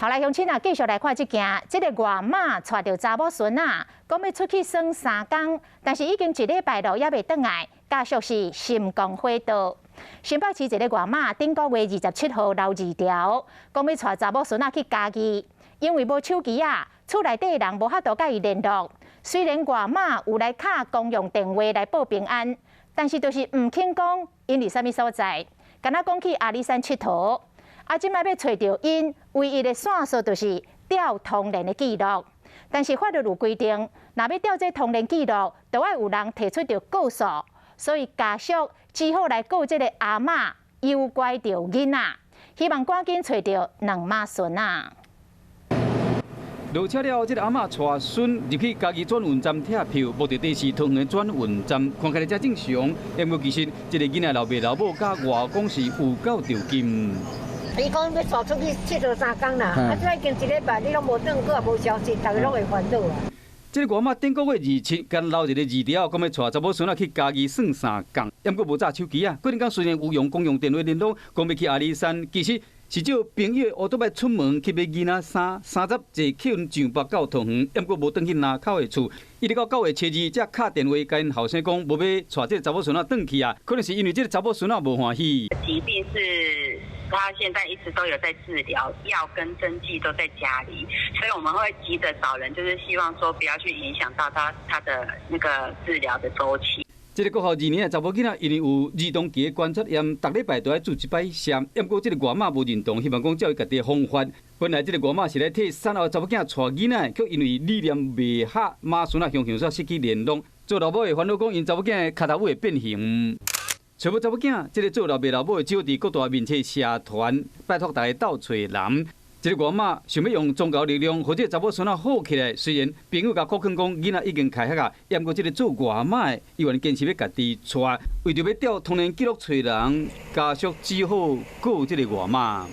后来乡亲啊，继续来看这件，这个外妈带着查某孙啊，讲要出去耍3天，但是已经1礼拜了，也未转来，家属是心肝火热。新北市一个外妈顶个月27号留2条，讲要带查某孙啊去嘉义，因为无手机啊，厝内底人无法度甲伊联络。虽然外妈有来敲公用电话来报平安，但是就是唔肯讲因伫啥物所在，敢若讲去阿里山佚佗。即摆要找到因唯一的线索，就是调通联的记录。但是法律有规定，若要调这通联记录，就要有人提出着告诉，所以家属只好来告这个阿嬷诱拐着囡仔，希望赶紧找到2妈孙啊。落车了，这个阿嬷带孙入去家己转运站拆票，目的地是通园转运站，看起来才正常。因为其实这个囡仔老爸老母甲外公是有够着急。伊讲要带出去佚佗3天啦，即已经1礼拜，你拢无转过，也无消息，大家拢会烦恼啊。这个外妈顶个月27，干留一个2条，讲要带查某孙仔去嘉义耍3天，抑过无揸手机啊。过年间虽然有用公用电话联络，讲要去阿里山，其实是借朋友乌托邦出门去买囡仔衫，30坐客运上北到桃园，抑过无转去拿口的厝。一直到9月初2，才敲电话甲因后生讲，无要带这个查某孙仔转去啊。可能是因为这个查某孙仔无欢喜。疾病是。他现在一直都有在治疗，药跟针剂都在家里，所以我们会急着找人，就是希望说不要去影响到他的那个治疗的周期。这个国校2年的查某囡仔，因为有儿童期的观察验，逐礼拜都要做1摆验。不过这个外妈无认同，希望讲照伊家己的方法。本来这个外妈是来替产后查某囝带囡仔，却因为理念未合，妈孙仔常常煞失去联络。做老母的烦恼讲，因查某囝的脚头尾会变形。找要查某囝，这个做老爸老母的只好伫各大面册社团拜托大家斗找人。这个外妈想要用宗教力量，或者查某孙仔好起来。虽然朋友甲苦劝讲囡仔已经开学啊，抑过这个做外妈的，伊愿坚持要家己带，为着要调通联记录找人，家属只好告这个外妈。